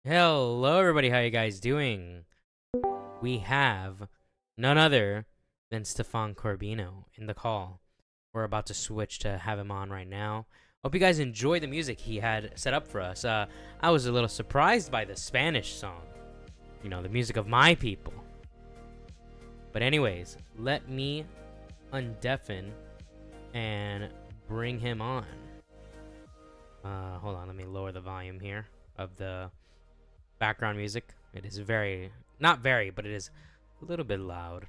Hello, everybody. How you guys doing? We have none other than Stephane Corbino in the call. We're about to switch to have him on right now. Hope you guys enjoy the music he had set up for us. I was a little surprised by the Spanish song. You know, the music of my people. But anyways, let me undeafen and bring him on. Hold on, let me lower the volume here of the background music. It is not very, but it is a little bit loud.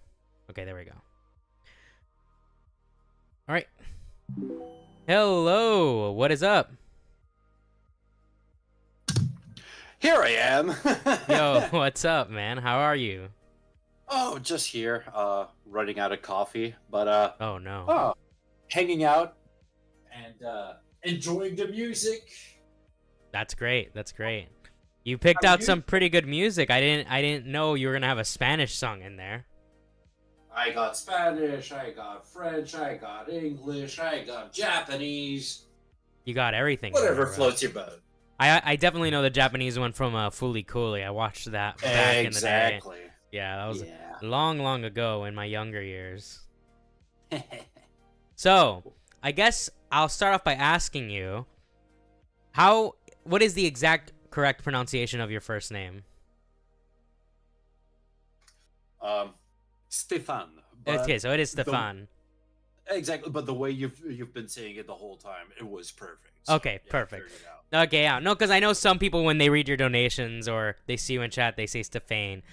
Okay, there we go. All right. Hello, what is up? Here I am. Yo, what's up, man? How are you? Oh, just here, running out of coffee, but Oh no. oh, hanging out and enjoying the music. That's great. That's great. You picked How are out you? some pretty good music. I didn't know you were gonna have a Spanish song in there. I got Spanish, I got French, I got English, I got Japanese. You got everything in Whatever there, bro. floats your boat. I definitely know the Japanese one from Fooly Cooly. I watched that back in the day. Exactly. Yeah, that was Yeah. long ago in my younger years. So, I guess I'll start off by asking you, what is the exact correct pronunciation of your first name? Stefan. Okay, so it is the- Stefan. Exactly, but the way you've been saying it the whole time, it was perfect. So, Okay, yeah, I perfect. figured it out. Okay, yeah. No, because I know some people, when they read your donations or they see you in chat, they say Stephane.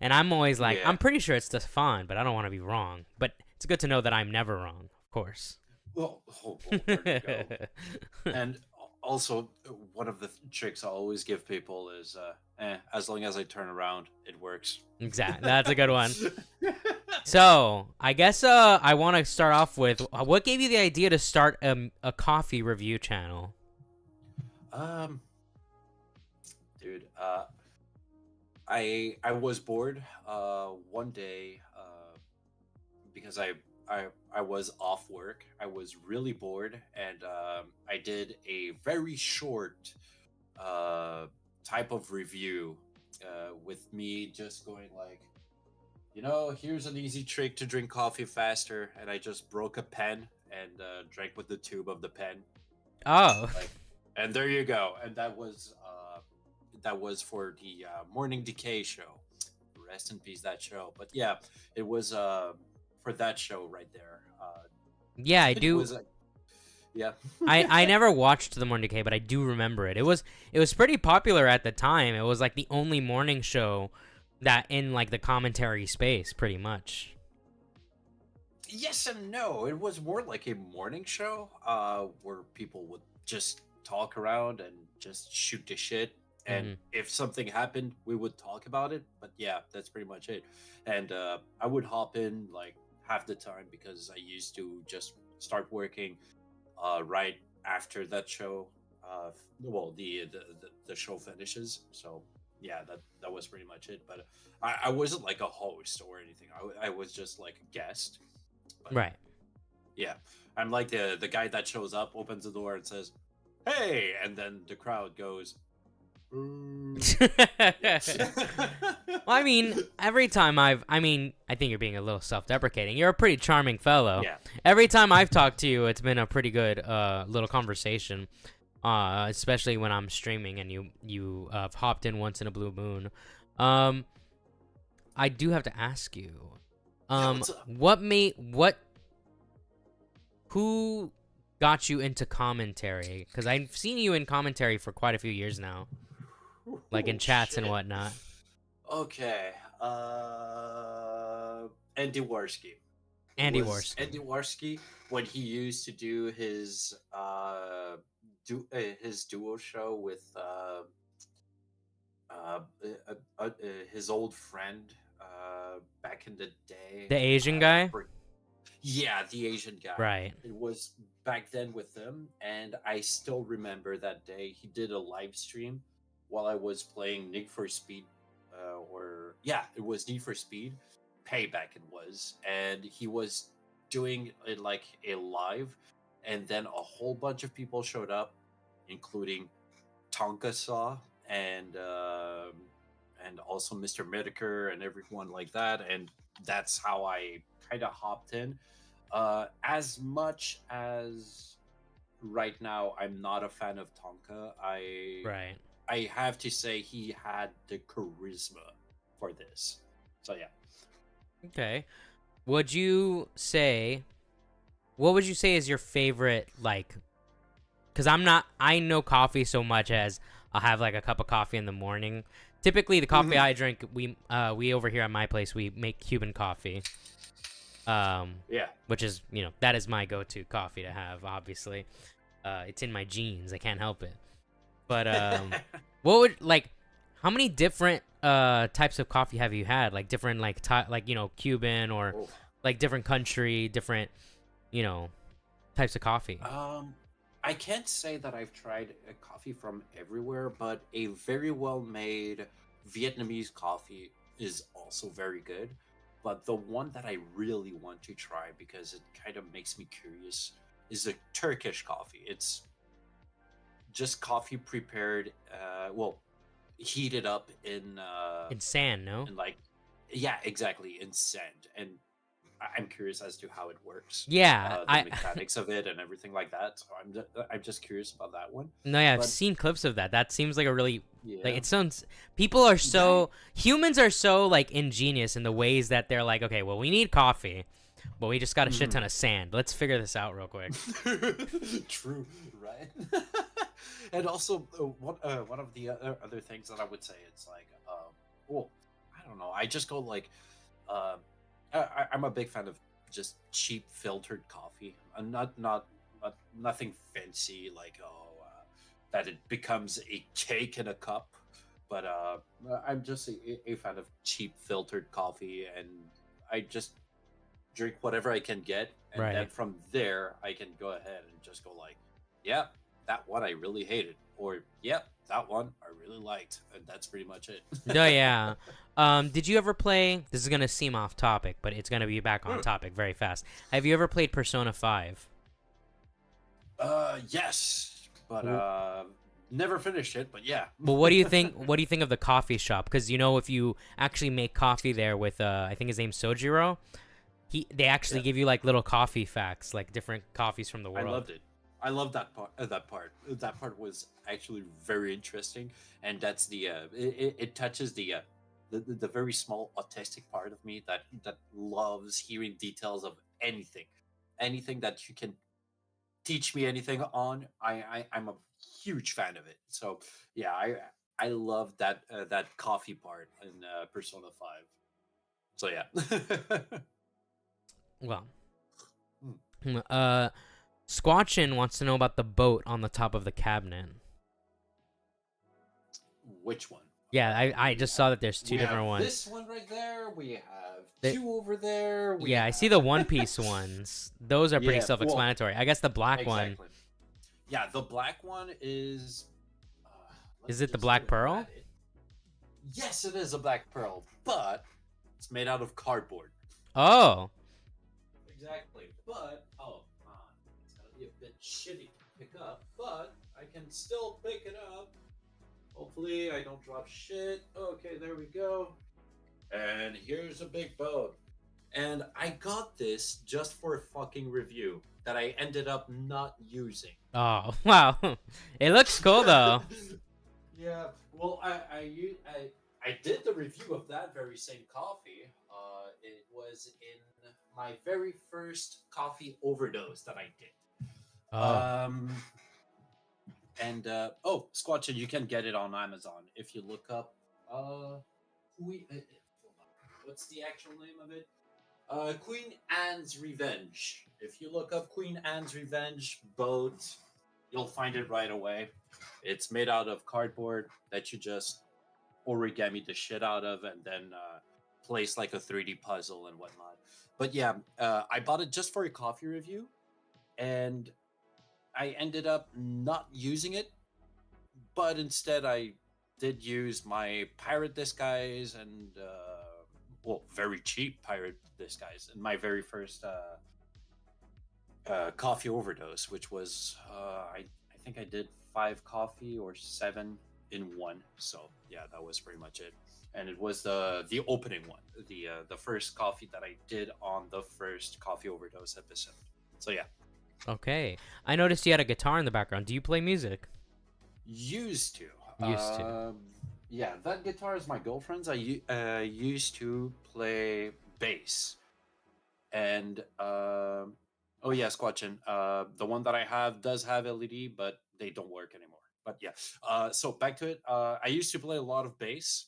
And I'm always like, Yeah. I'm pretty sure it's Stefan, but I don't want to be wrong. But it's good to know that I'm never wrong, of course. Well, there you go. And also, one of the tricks I always give people is, as long as I turn around, it works. Exactly. That's a good one. So, I guess I want to start off with, what gave you the idea to start a coffee review channel? Um, dude, I was bored one day because I was off work. I was really bored, and I did a very short type of review with me just going like, here's an easy trick to drink coffee faster, and I just broke a pen and drank with the tube of the pen. Oh. Like, and there you go. And that was for the Morning Decay show. Rest in peace, that show. But yeah, it was for that show right there. Yeah, I It do. was yeah. I never watched The Morning Decay, but I do remember it. It was pretty popular at the time. It was like the only morning show that in like the commentary space, pretty much. Yes and no. It was more like a morning show where people would just talk around and just shoot the shit. And if something happened, we would talk about it. But yeah, that's pretty much it. And I would hop in like half the time because I used to just start working right after that show. Well, the show finishes. So yeah, that was pretty much it. But I wasn't like a host or anything. I was just like a guest. But, Right. yeah, I'm like the guy that shows up, opens the door, and says, "Hey," and then the crowd goes. "Boo." Well, I mean, every time I think you're being a little self-deprecating. You're a pretty charming fellow. Yeah. Every time I've talked to you, it's been a pretty good little conversation. Especially when I'm streaming and you have hopped in once in a blue moon. I do have to ask you, What's up? who got you into commentary? Because I've seen you in commentary for quite a few years now, like in chats and Shit. whatnot. Okay. Andy Warski. Andy Was Warski. Andy Warski, when he used to do his his duo show with his old friend back in the day. The Asian guy? Yeah, the Asian guy. Right. It was back then with him, and I still remember that day. He did a live stream while I was playing Need for Speed, it was Need for Speed. Payback it was, and he was doing it like a live, and then a whole bunch of people showed up, including Tonka Saw and also Mr. Medicare and everyone like that, and that's how I kind of hopped in. As much as right now I'm not a fan of Tonka, Right. I have to say he had the charisma for this. So yeah. Okay. Would you say what would you say is your favorite like cuz I know coffee so much as I'll have like a cup of coffee in the morning. Typically the coffee Mhm. I drink we over here at my place we make Cuban coffee. Yeah. Which is, that is my go-to coffee to have, obviously. It's in my genes. I can't help it. But what would like how many different types of coffee have you had? Like different like Cuban or Oh. like different country, different, you know, types of coffee. Um, I can't say that I've tried a coffee from everywhere, but a very well made Vietnamese coffee is also very good. But the one that I really want to try because it kind of makes me curious is a Turkish coffee. It's just coffee prepared, well, heated up In sand, no? in like, yeah, exactly, in sand. And I'm curious as to how it works, Yeah, the I mechanics of it and everything like that. So I'm just curious about that one. no, yeah, I've But seen clips of that. That seems like a really like yeah, it sounds people are yeah, so humans are so like ingenious in the ways that they're like, okay, well, we need coffee, but we just got a shit mhm. ton of sand. Let's figure this out real quick. True, right? And also, one of the other things that I would say, it's like, well, I don't know. I just go like, um, I'm a big fan of just cheap filtered coffee. Nothing fancy like that it becomes a cake in a cup. But I'm just a fan of cheap filtered coffee, and I just drink whatever I can get, and then Right. from there I can go ahead and just go like, yeah, that one I really hated, or yep, that one I really liked, and that's pretty much it. No, yeah. Did you ever play? This is gonna seem off topic, but it's gonna be back on Hmm. topic very fast. Have you ever played Persona 5? Yes, but W- never finished it. But yeah. Well, what do you think? What do you think of the coffee shop? Because if you actually make coffee there with, I think his name's Sojiro, they actually Yeah, give you like little coffee facts, like different coffees from the I world. loved it. I loved that part. That part was actually very interesting, and that's it touches the very small autistic part of me that loves hearing details of anything, anything that you can teach me anything on. I'm a huge fan of it. So yeah, I love that coffee part in Persona 5. So yeah. Well, Hmm. Squatchin wants to know about the boat on the top of the cabinet. Which one? Yeah, I just saw that there's two We have different ones. this one right there. We have They, two over there. We yeah, I see the have One Piece ones. Those are pretty yeah. Well, self-explanatory. I guess the black one exactly. Yeah, the black one is. Uh, let is me it the just Black Pearl? grab it. Yes, it is a black pearl, but it's made out of cardboard. Oh, Exactly. But oh man, it's gonna be a bit shitty to pick up, but I can still pick it up. Hopefully, I don't drop shit. Okay, there we go. And here's a big boat. And I got this just for a fucking review that I ended up not using. oh, wow. It looks cool though. Yeah, well, I did the review of that very same coffee. It was in my very first coffee overdose that I did. Oh, And oh, Squatchin, you can get it on Amazon if you look up. Queen, hold on. What's the actual name of it? Queen Anne's Revenge. If you look up Queen Anne's Revenge boat, you'll find it right away. It's made out of cardboard that you just origami the shit out of, and then place like a 3D puzzle and whatnot. But yeah, I bought it just for a coffee review, and I ended up not using it, but instead I did use my pirate disguise and well, very cheap pirate disguise in my very first coffee overdose, which was I think I did 5 coffee or 7. in one. So yeah, that was pretty much it. And it was the opening one, the first coffee that I did on the first Coffee Overdose episode. So yeah, Okay. I noticed you had a guitar in the background. Do you play music? used to. Used to. Yeah, that guitar is my girlfriend's. Used to play bass, and oh yeah, Squatchin. The one that I have does have LED, but they don't work anymore. But yeah, so back to it. I used to play a lot of bass,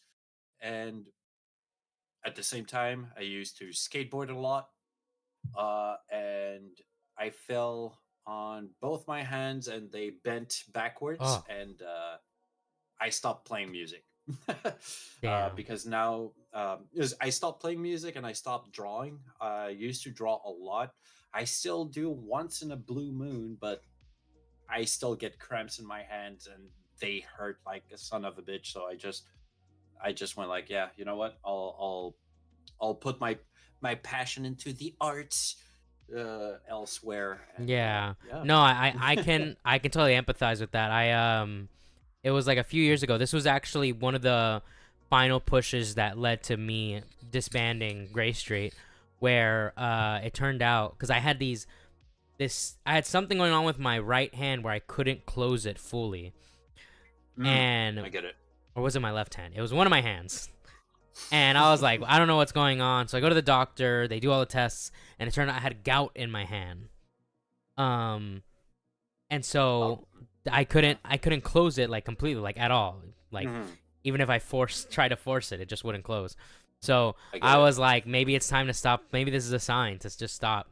and at the same time, I used to skateboard a lot, and I fell on both my hands, and they bent backwards, Oh, and I stopped playing music. damn. Because now I stopped playing music and I stopped drawing. I used to draw a lot. I still do once in a blue moon, but I still get cramps in my hands and they hurt like a son of a bitch. So I just went like, yeah, you know what? I'll put my passion into the arts elsewhere. And Yeah. yeah. No, I can totally empathize with that. It was like a few years ago. This was actually one of the final pushes that led to me disbanding Gray Street, where it turned out because I had something going on with my right hand where I couldn't close it fully, and I get it. or was it my left hand? It was one of my hands. And I was like, I don't know what's going on. So I go to the doctor. They do all the tests, and it turned out I had gout in my hand. Um, and Oh, so I couldn't close it like completely, like at all. Like mhm. even if I try to force it, it just wouldn't close. So I get I it. was like, maybe it's time to stop. Maybe this is a sign to just stop.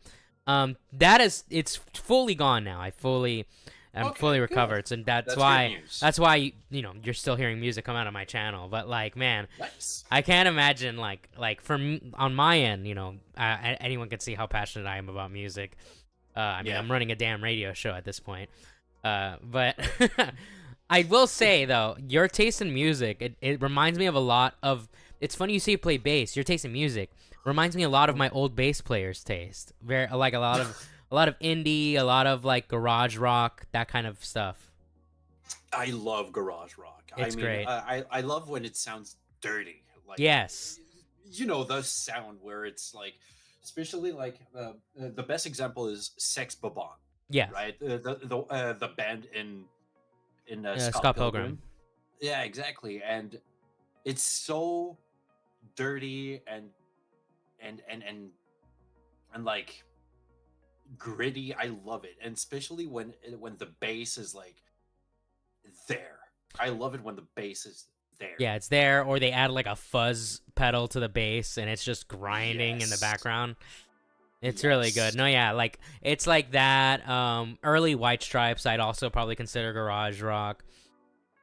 It's fully gone now. I'm fully Okay, good. recovered, and that's That's great why news. that's why you're still hearing music come out of my channel. But like, man, Nice. I can't imagine like on my end, anyone can see how passionate I am about music. I mean, Yeah. I'm running a damn radio show at this point. But I will say though, your taste in music, it reminds me of a lot of. It's funny you say you play bass. Your taste in music reminds me a lot of my old bass players' taste. Very like a lot of indie, a lot of like garage rock, that kind of stuff. I love garage rock. I It's mean, great. I love when it sounds dirty. Like, Yes. you know, the sound where it's like, especially like the best example is Sex Boban, Yes. right? The band in Scott Scott Pilgrim. Pilgrim. Yeah, exactly. And it's so dirty and and and and like gritty. I love it, and especially when the bass is like there. I love it when the bass is there. Yeah, it's there, or they add like a fuzz pedal to the bass, and it's just grinding in the Yes. background. It's really good. Yes. No, yeah, like it's like that. Early White Stripes, I'd also probably consider garage rock.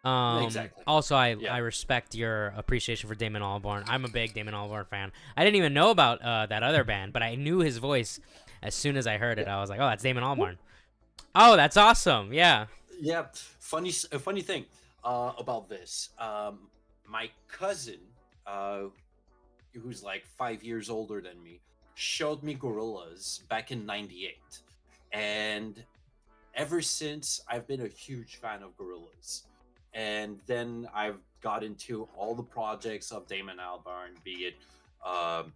Exactly. Also, I Yeah. respect your appreciation for Damon Albarn. I'm a big Damon Albarn fan. I didn't even know about that other band, but I knew his voice as soon as I heard it. Yeah. I was like, oh, that's Damon Albarn. Oh, that's awesome. Yeah. Yeah. A funny thing about this. My cousin, uh, who's like 5 years older than me, showed me Gorillas back in '98, and ever since I've been a huge fan of Gorillas. And then I've got into all the projects of Damon Albarn, be it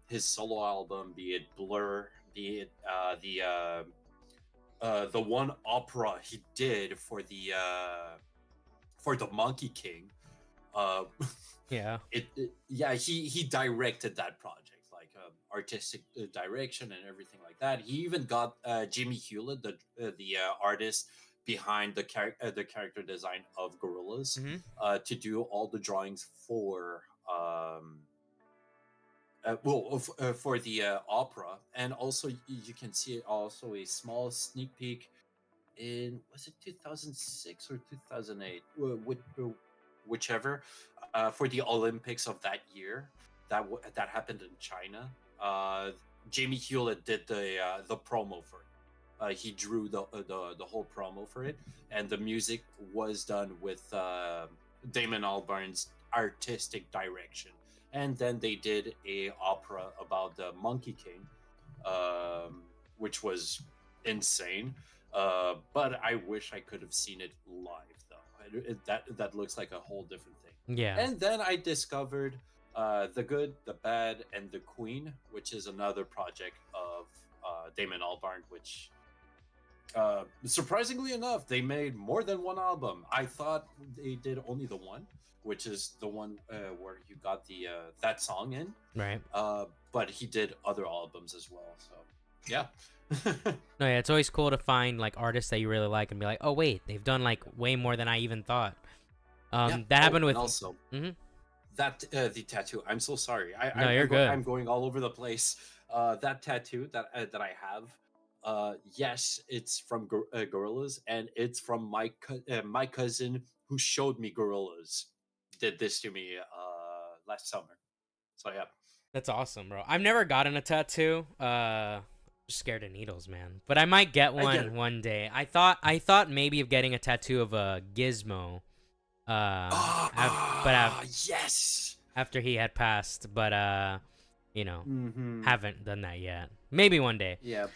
his solo album, be it Blur, be it the one opera he did for the Monkey King. Uh, Yeah. yeah, he directed that project, like artistic direction and everything like that. He even got Jimmy Hewlett, the artist behind the character design of Gorillas, Hmm. to do all the drawings for for the opera. And also you can see also a small sneak peek in, was it 2006 or 2008, whichever, for the Olympics of that year. That happened in China. Jamie Hewlett did the promo for it. He drew the whole promo for it, and the music was done with Damon Albarn's artistic direction. And then they did a opera about the Monkey King, which was insane. But I wish I could have seen it live though. that looks like a whole different thing. Yeah. And then I discovered The Good, the Bad, and the Queen, which is another project of Damon Albarn, which surprisingly enough, they made more than one album. I thought they did only the one, which is the one where you got the that song in. Right. But he did other albums as well. So yeah. No, yeah, it's always cool to find like artists that you really like and be like, oh wait, they've done like way more than I even thought. Yeah. That happened and with. also Mhm. that the tattoo. I'm so sorry. No, you're good. I'm going all over the place. That tattoo that I have. Yes, it's from Gorillas, and it's from my cousin who showed me Gorillas. Did this to me last summer. So yeah. That's awesome, bro. I've never gotten a tattoo. Just scared of needles, man. But I might get I get one it. one day. I thought maybe of getting a tattoo of a Gizmo. Yes. After he had passed, but Mm-hmm. haven't done that yet. Maybe one day. Yeah.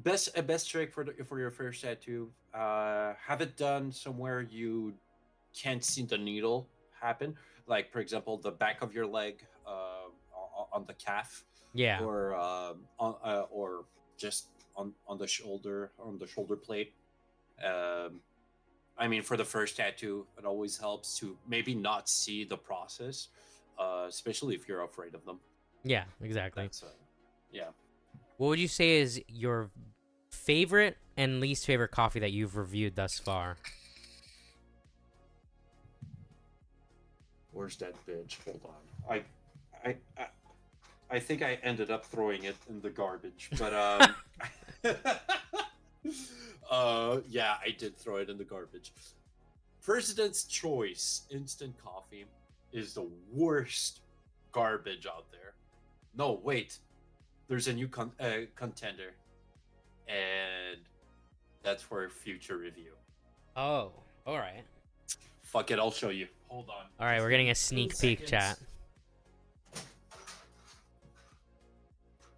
Best trick for your first tattoo. Have it done somewhere you can't see the needle happen. Like for example, the back of your leg, on the calf, Yeah. or just on the shoulder plate. Um, I mean, for the first tattoo, it always helps to maybe not see the process, especially if you're afraid of them. Yeah, exactly. That's yeah. What would you say is your favorite and least favorite coffee that you've reviewed thus far? Where's that bitch? Hold on. I, I, I think I ended up throwing it in the garbage, but yeah, I did throw it in the garbage. President's Choice instant coffee is the worst garbage out there. No, wait. There's a new contender, and that's for a future review. Oh, all right. Fuck it, I'll show you. Hold on. All right, we're getting a sneak peek, chat.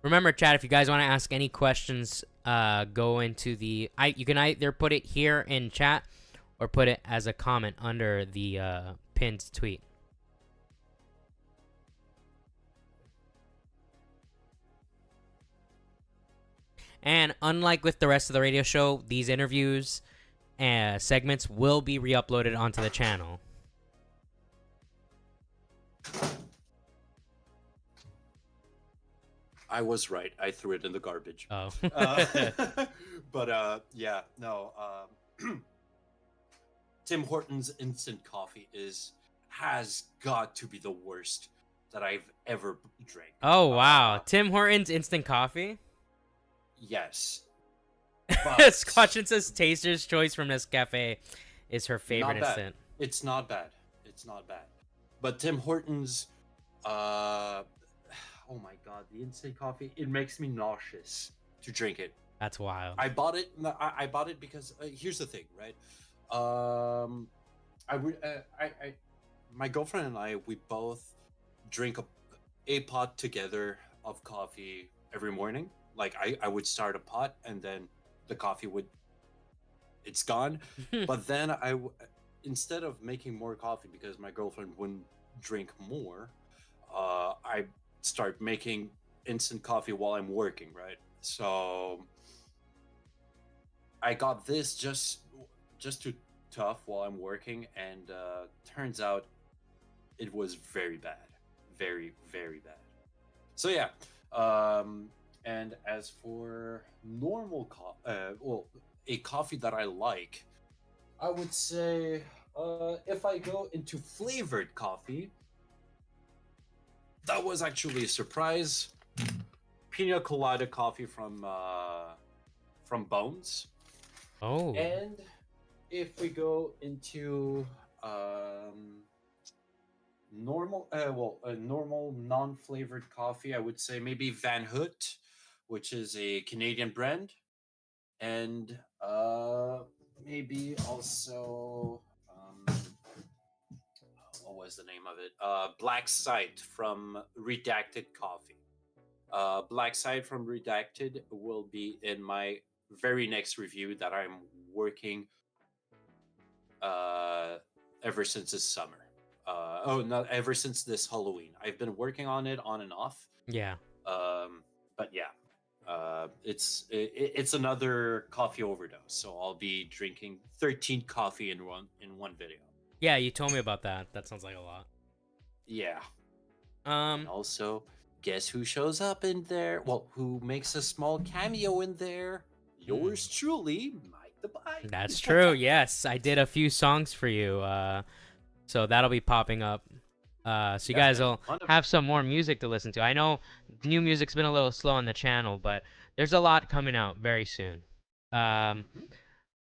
Remember, chat, if you guys want to ask any questions, go into the... you can either put it here in chat or put it as a comment under the pinned tweet. And unlike with the rest of the radio show, these interviews segments will be re-uploaded onto the channel. I was right. I threw it in the garbage. Oh. But yeah, no. Tim Hortons instant coffee has got to be the worst that I've ever drank. Oh, wow. Tim Hortons instant coffee? Yes. Scotchin says Taster's Choice from Nescafe is her favorite instant. It's not bad. It's not bad. But Tim Hortons, oh my god, the instant coffee, it makes me nauseous to drink it. That's wild. I bought it. I bought it because here's the thing, right? My girlfriend and I, we both drink a pot together of coffee every morning. Like I would start a pot and then the coffee it's gone. But then instead of making more coffee because my girlfriend wouldn't drink more, I start making instant coffee while I'm working, right? So I got this just too tough while I'm working, and turns out it was very bad, very very bad. So yeah, and as for normal a coffee that I like, I would say if I go into flavored coffee, that was actually a surprise. Pina colada coffee from Bones. Oh. And if we go into normal non-flavored coffee, I would say maybe Van Hoot, which is a Canadian brand, and maybe also what was the name of it? Black Site from Redacted Coffee. Black Site from Redacted will be in my very next review that I'm working uh, ever since this summer. Oh, not ever since this Halloween. I've been working on it on and off. Yeah. But yeah, it's another coffee overdose. So I'll be drinking 13 coffee in one video. Yeah, you told me about that. That sounds like a lot. Yeah, and Um, also, guess who shows up in there? Well, who makes a small cameo in there? Yours truly, Mike the that's Bike. true. Yes, I did a few songs for you. So that'll be popping up. So you Yeah, guys and will one of have some more music to listen to. I know new music's been a little slow on the channel, but there's a lot coming out very soon. Um, Mhm.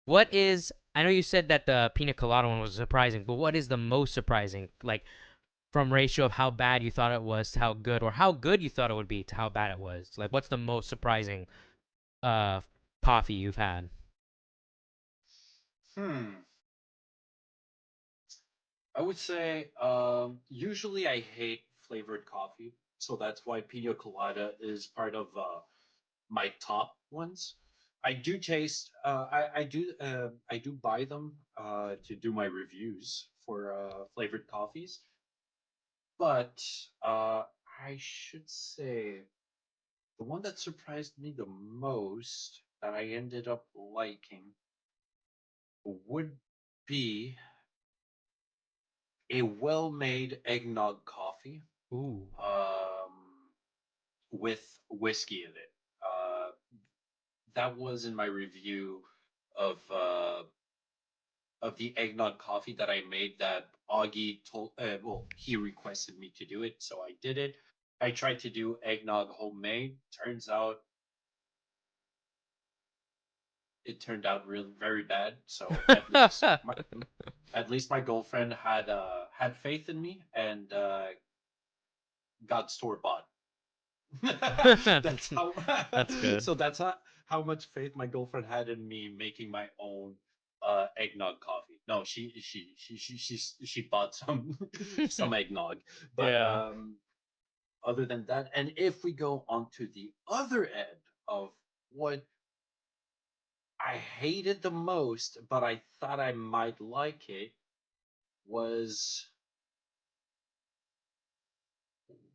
what is? I know you said that the pina colada one was surprising, but what is the most surprising? Like from ratio of how bad you thought it was to how good, or how good you thought it would be to how bad it was. Like, what's the most surprising uh coffee you've had? Hmm. I would say usually I hate flavored coffee, so that's why pina colada is part of my top ones. I do taste. I do buy them to do my reviews for flavored coffees, but I should say the one that surprised me the most that I ended up liking would be a well-made eggnog coffee Ooh. um, with whiskey in it. That was in my review of uh, of the eggnog coffee that I made. That Augie told, well, he requested me to do it, so I did it. I tried to do eggnog homemade. Turns out it turned out really very bad. So at least my girlfriend had faith in me and got store bought. That's how. That's good. So that's how much faith my girlfriend had in me making my own eggnog coffee. No, she bought some some eggnog, but Yeah. other than that, and if we go on to the other end of what I hated the most, but I thought I might like it, was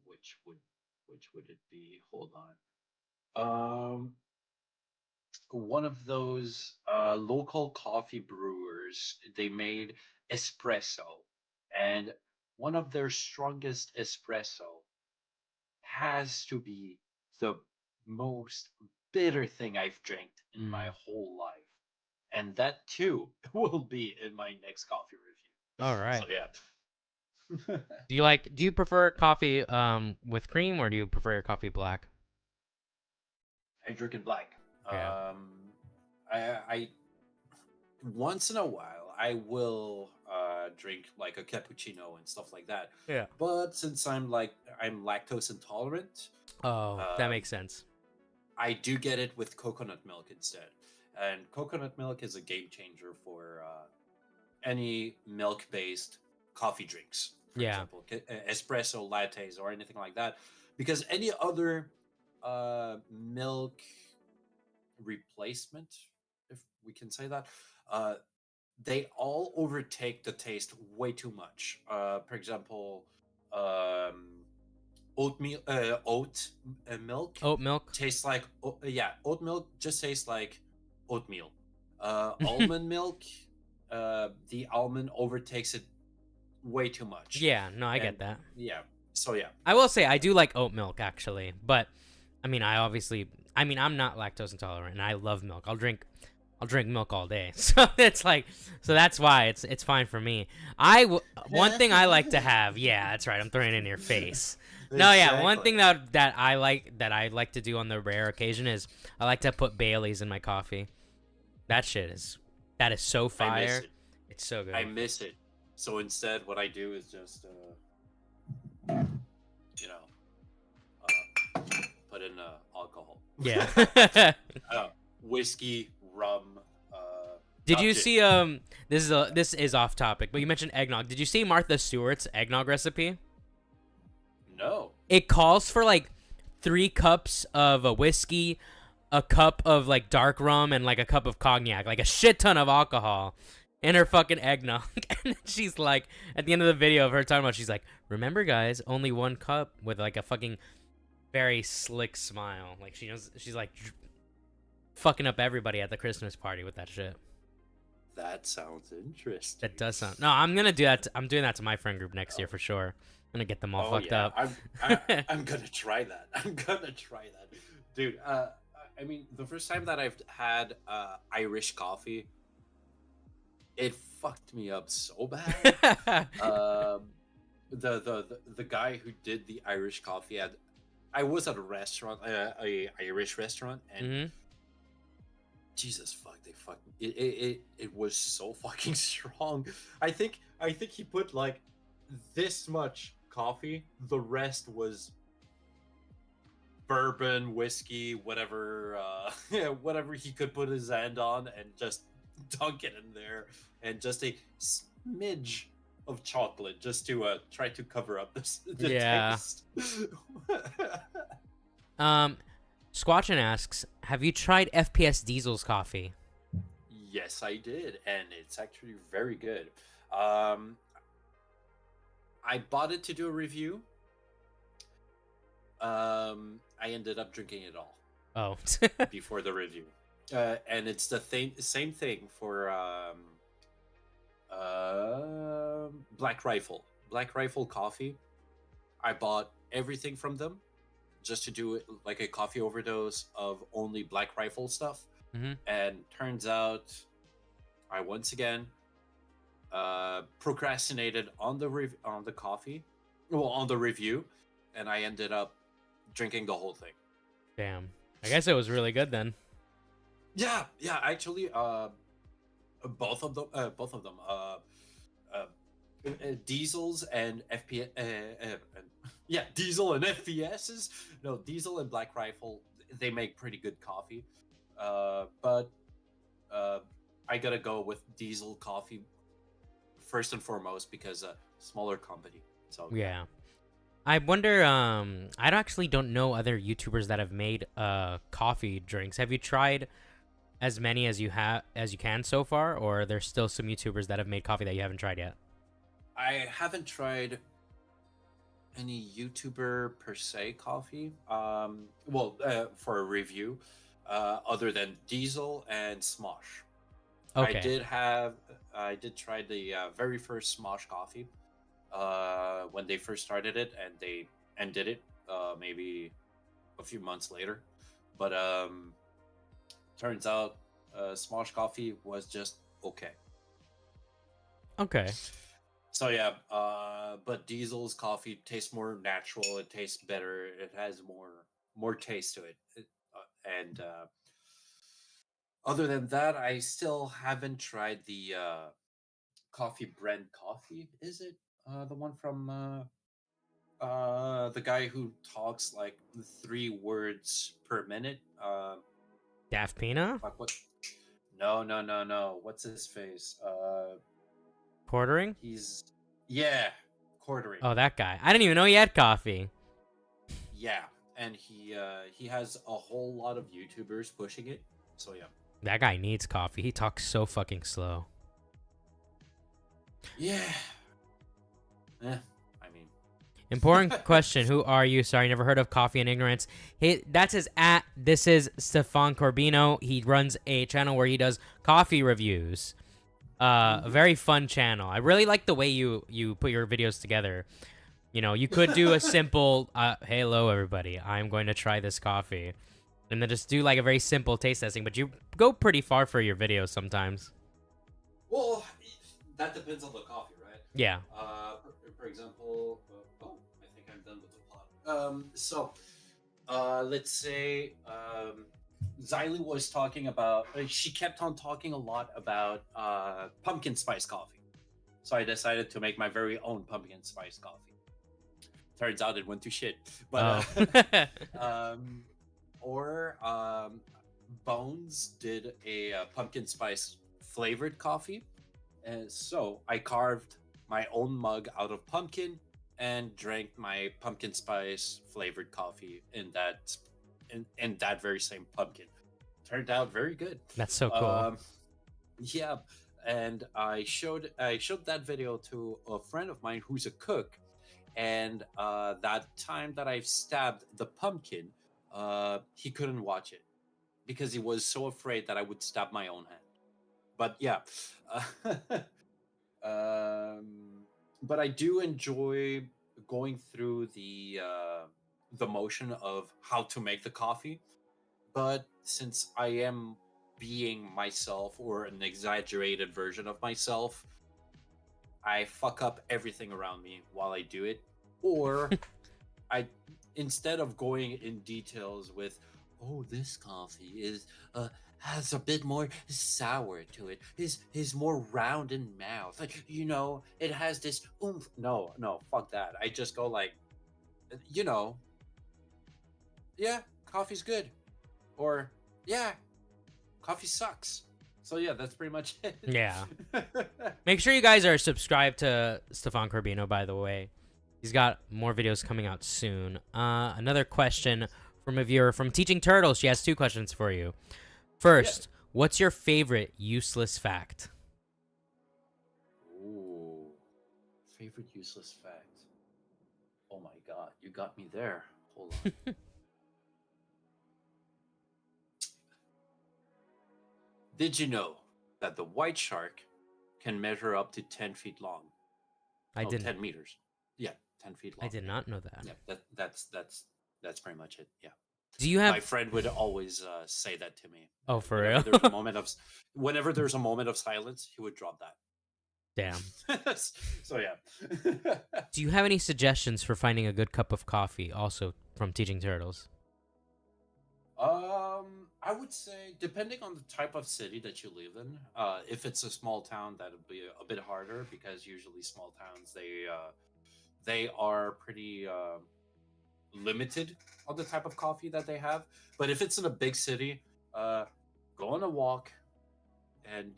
which would which would it be? Hold on. One of those local coffee brewers. They made espresso, and one of their strongest espresso has to be the most bitter thing I've drank in my Mm. whole life, and that too will be in my next coffee review. All So right. yeah, Do you prefer coffee with cream, or do you prefer your coffee black? I drink it black. Yeah. I once in a while I will drink like a cappuccino and stuff like that. Yeah. But since I'm lactose intolerant, Oh, that um, makes sense. I do get it with coconut milk instead. And coconut milk is a game changer for any milk-based coffee drinks, for Yeah. example, espresso lattes or anything like that. Because any other milk replacement, if we can say that, uh, they all overtake the taste way too much. For example, um, oat milk Oat milk. tastes like yeah, oat milk just tastes like oatmeal. Almond milk, the almond overtakes it way too much, Yeah, no, I and get that. yeah, so yeah, I will say I do like oat milk actually, but I mean, I'm not lactose intolerant and I love milk. I'll drink milk all day. So it's like, so that's why it's fine for me. One thing I like to have, yeah, that's right. I'm throwing it in your face. No, yeah, one exactly. thing that I like to do on the rare occasion is I like to put Bailey's in my coffee. That is so I miss fire. it. It's so I good. miss it. So instead, what I do is just you know put in alcohol. Yeah. Whiskey, rum, Did you not gin. see this is off topic, but you mentioned eggnog. Did you see Martha Stewart's eggnog recipe? No. It calls for like 3 cups of a whiskey, a cup of like dark rum, and like a cup of cognac, like a shit ton of alcohol. and her fucking eggnog. And then she's like, at the end of the video of her talking about, she's like, remember guys, only one cup, with like a fucking very slick smile. Like she knows, she's like fucking up everybody at the Christmas party with that shit. That sounds interesting. That does sound. No, I'm gonna do that. I'm doing that to my friend group next year for sure. I'm gonna get them all fucked up. I'm gonna try that. I'm gonna try that, dude. I mean, the first time that I've had Irish coffee, it fucked me up so bad. The guy who did the Irish coffee I was at a restaurant, a Irish restaurant, and Mm-hmm. Jesus fuck, it was so fucking strong. I think he put like this much coffee. The rest was bourbon, whiskey, whatever, whatever he could put his hand on, and just dunk it in there, and just a smidge of chocolate just to try to cover up the Yeah. taste. Squatchin asks, have you tried FPS Diesel's coffee? Yes, I did, and it's actually very good. I bought it to do a review. I ended up drinking it all Oh. before the review, and it's the same thing for Black Rifle. Black Rifle coffee. I bought everything from them just to do it like a coffee overdose of only Black Rifle stuff. Mm-hmm. And turns out I once again procrastinated on the coffee, well, on the review, and I ended up drinking the whole thing. Damn. I guess it was really good then. Yeah, actually, both of them, diesels and FPS, yeah, diesel and FPSs. No, diesel and Black Rifle, they make pretty good coffee, but I gotta go with diesel coffee first and foremost because smaller company. So Yeah. I wonder, I actually don't know other YouTubers that have made coffee drinks. Have you tried as many as you can so far, or are there still some YouTubers that have made coffee that you haven't tried yet? I haven't tried any YouTuber per se coffee. For a review, other than Diesel and Smosh. Okay. I did try the very first Smosh coffee when they first started it, and they ended it maybe a few months later. But turns out Smosh coffee was just okay. Okay. So yeah, but Diesel's coffee tastes more natural. It tastes better. It has more taste to it. And other than that, I still haven't tried the coffee brand coffee. Is it the one from the guy who talks like 3 words per minute? Daft Pina? Fuck, what? No. What's his face? Quartering? He's yeah, quartering. Oh, that guy. I didn't even know he had coffee. Yeah, and he has a whole lot of YouTubers pushing it. So yeah. That guy needs coffee. He talks so fucking slow. Yeah. I mean. Important question. Who are you? Sorry, never heard of Coffee and Ignorance. That's his @ This is Stephane Corbino. He runs a channel where he does coffee reviews. A very fun channel. I really like the way you put your videos together. You know, you could do a simple, hello everybody, I'm going to try this coffee. And then just do like a very simple taste testing, but you go pretty far for your videos sometimes. Well, that depends on the coffee, right? Yeah. For example, I think I'm done with the plot. Let's say Xylee was talking about. She kept on talking a lot about pumpkin spice coffee, so I decided to make my very own pumpkin spice coffee. Turns out it went to shit, but Bones did a pumpkin spice flavored coffee, and so I carved my own mug out of pumpkin and drank my pumpkin spice flavored coffee in that very same pumpkin. Turned out very good. That's so cool. Yeah, and I showed that video to a friend of mine who's a cook, and that time that I stabbed the pumpkin, he couldn't watch it because he was so afraid that I would stab my own hand. But yeah, um, but I do enjoy going through the motion of how to make the coffee. But since I am being myself or an exaggerated version of myself, I fuck up everything around me while I do it. Or I, instead of going in details with, oh, this coffee is has a bit more sour to it, is more round in mouth, like, it has this oomph. No, no, fuck that. I just go like, you know, yeah, coffee's good, or yeah, coffee sucks. So yeah, that's pretty much it. Yeah. Make sure you guys are subscribed to Stephane Corbino, by the way. He's got more videos coming out soon. Another question from a viewer from Teaching Turtles. She has two questions for you. Yeah. First, what's your favorite useless fact? Ooh, favorite useless fact. Oh my god, you got me there. Hold on. Did you know that the white shark can measure up to 10 feet long? I Oh, didn't. 10 meters. Yeah, 10 feet I long. did not know that. Yeah, that's pretty much it. Yeah. Do you My have? friend would always say that to me. Oh, And for real? whenever there's a moment of silence, he would drop Damn. that. So yeah. Do you have any suggestions for finding a good cup of coffee? Also from Teaching Turtles. I would say depending on the type of city that you live in, if it's a small town, that'd be a bit harder because usually small towns they are pretty limited on the type of coffee that they have. But if it's in a big city, uh, go on a walk, and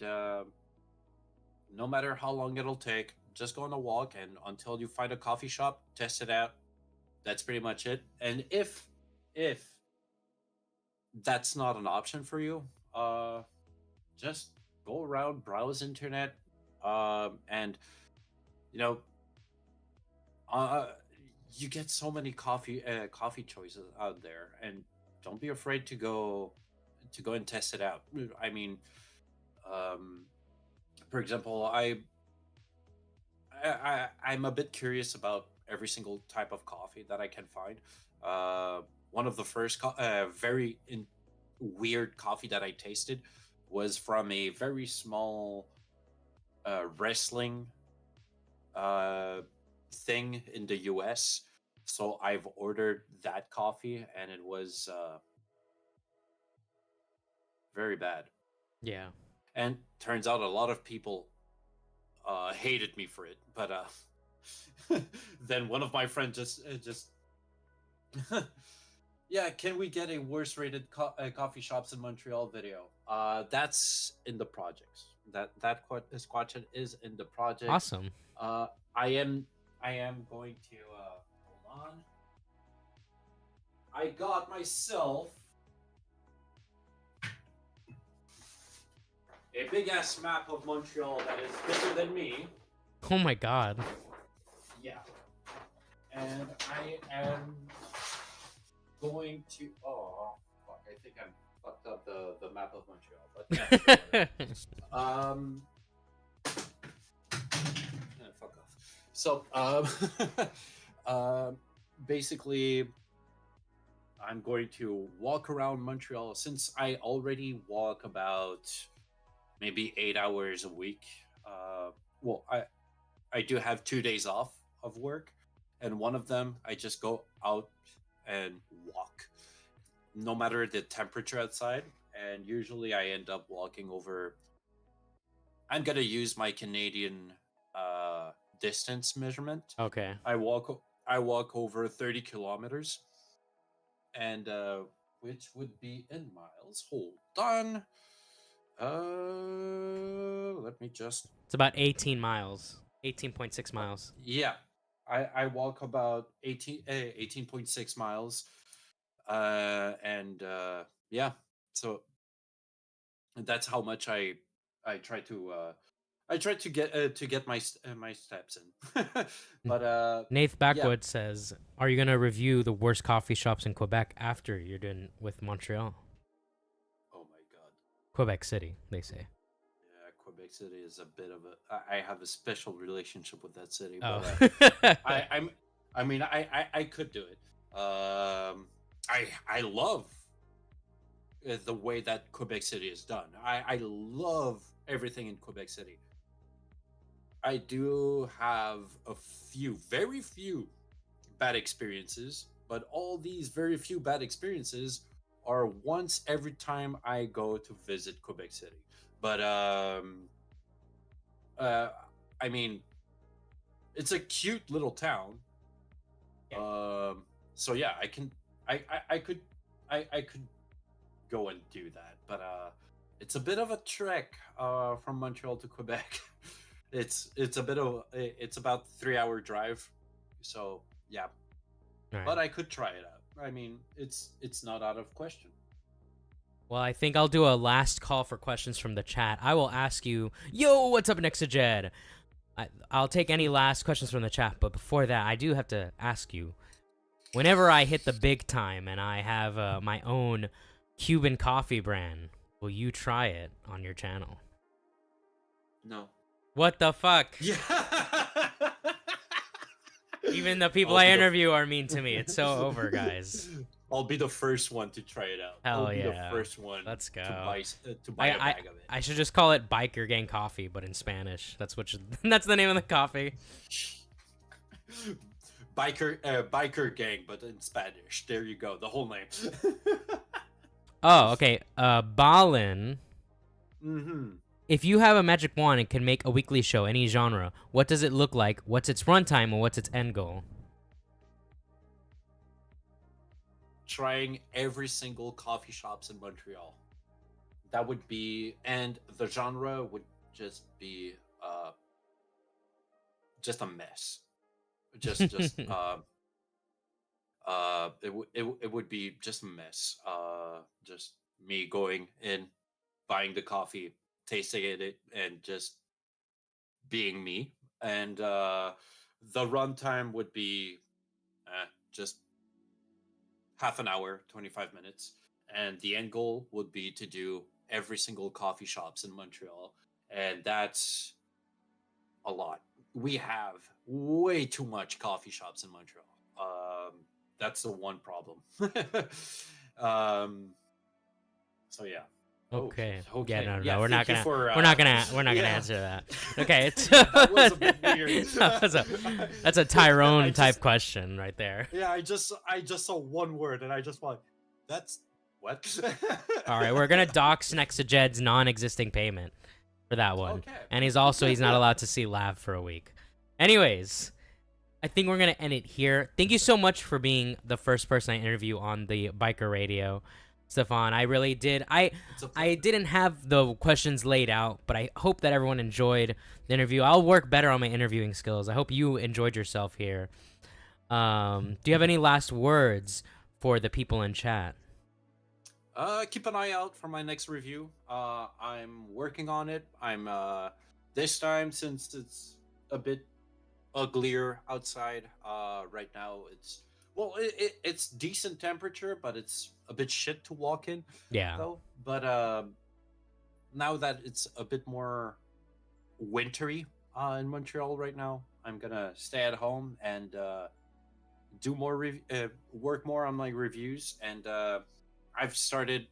no matter how long it'll take, just go on a walk, and until you find a coffee shop, test it out. That's pretty much it. And if that's not an option for you, just go around, browse internet, and you know, uh, you get so many coffee choices out there, and don't be afraid to go and test it out. I mean, um, for example, I'm a bit curious about every single type of coffee that I can find. One of the first very weird coffee that I tasted was from a very small wrestling uh, thing in the US. So I've ordered that coffee, and it was very bad. Yeah. And turns out a lot of people hated me for it. But then one of my friends just yeah, can we get a worst rated coffee shops in Montreal video? That's in the projects. This question is in the project. Awesome. Uh, I am going to hold on. I got myself a big ass map of Montreal that is bigger than me. Oh my god. Yeah, and I am going to. Oh fuck! I think I'm fucked up the map of Montreal, but yeah. Fuck off. So basically, I'm going to walk around Montreal since I already walk about maybe 8 hours a week. Well, I do have 2 days off of work, and one of them I just go out and walk, no matter the temperature outside. And usually I end up walking over. I'm gonna use my Canadian distance measurement. Okay. I walk over 30 kilometers, and which would be in miles. Hold on. Let me just. It's about 18 miles. 18.6 miles. Yeah, I walk about 18.6 miles, and yeah, so that's how much I try to I tried to get my steps in, but Nath yeah. Backwood says, "Are you gonna review the worst coffee shops in Quebec after you're done with Montreal? Oh my god. Quebec City, they say." Yeah, Quebec City is a bit of a. I have a special relationship with that city, Oh. but I'm. I mean, I could do it. I love the way that Quebec City is done. I love everything in Quebec City. I do have a few, very few bad experiences, but all these very few bad experiences are once every time I go to visit Quebec City. But uh, I mean, it's a cute little town. Yeah. So yeah, I could, I could go and do that, but it's a bit of a trek from Montreal to Quebec. It's a bit of it's about 3 hour drive, so yeah, All right. but I could try it out. I mean, it's not out of question. Well, I think I'll do a last call for questions from the chat. I will ask you, yo, what's up next to Jed? I'll take any last questions from the chat, but before that, I do have to ask you. Whenever I hit the big time and I have my own Cuban coffee brand, will you try it on your channel? No. What the fuck? Yeah. Even the people I interview are mean to me. It's so over, guys. I'll be the first one to try it out. Hell I'll be yeah. the first one Let's go. to buy a bag of it. I should just call it Biker Gang Coffee, but in Spanish. That's that's the name of the coffee. Biker Gang, but in Spanish. There you go. The whole name. Oh, okay. Balin. Mm-hmm. If you have a magic wand and can make a weekly show, any genre, what does it look like? What's its runtime and what's its end goal? Trying every single coffee shops in Montreal. That would be, and the genre would just be just a mess. Just it would be just a mess. Just me going in, buying the coffee, tasting it, and just being me. And the runtime would be just half an hour, 25 minutes. And the end goal would be to do every single coffee shops in Montreal. And that's a lot. We have way too much coffee shops in Montreal. That's the one problem. So yeah. Okay. Okay. Yeah, no, Yeah, we're not thank you gonna for, we're not gonna yeah. answer that. Okay, it's That was a bit weird. that's a Tyrone I just- type question right there. Yeah, I just saw one word and I just went, that's what? All right, we're gonna dox next to Jed's non-existing payment for that one, Okay. and he's not allowed to see Lav for a week. Anyways, I think we're gonna end it here. Thank you so much for being the first person I interview on the Biker Radio, Stephane. I really did. I didn't have the questions laid out, but I hope that everyone enjoyed the interview. I'll work better on my interviewing skills. I hope you enjoyed yourself here. Do you have any last words for the people in chat? Keep an eye out for my next review. I'm working on it. I'm this time, since it's a bit uglier outside. Right now it's decent temperature, but it's a bit shit to walk in. Yeah. Though. But now that it's a bit more wintry in Montreal right now, I'm gonna stay at home and do more work more on my reviews, and I've started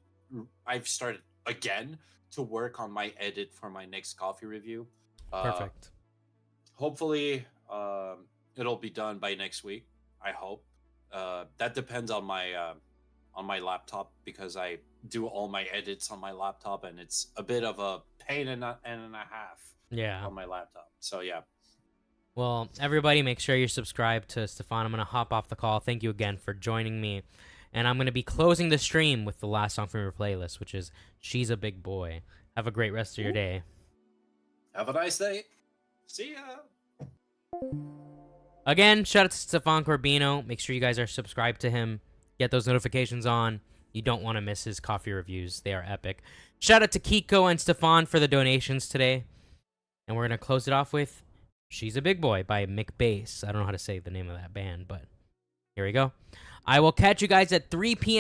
again to work on my edit for my next coffee review. Perfect. Hopefully, it'll be done by next week. I hope. That depends on my laptop, because I do all my edits on my laptop, and it's a bit of a pain and a half. Yeah. On my laptop. So yeah. Well, everybody, make sure you're subscribed to Stephane. I'm gonna hop off the call. Thank you again for joining me. And I'm going to be closing the stream with the last song from your playlist, which is She's a Big Boy. Have a great rest of your day. Have a nice day. See ya. Again, shout out to Stephane Corbino. Make sure you guys are subscribed to him. Get those notifications on. You don't want to miss his coffee reviews. They are epic. Shout out to Kiko and Stephane for the donations today. And we're going to close it off with She's a Big Boy by Mick Bass. I don't know how to say the name of that band, but here we go. I will catch you guys at 3 p.m.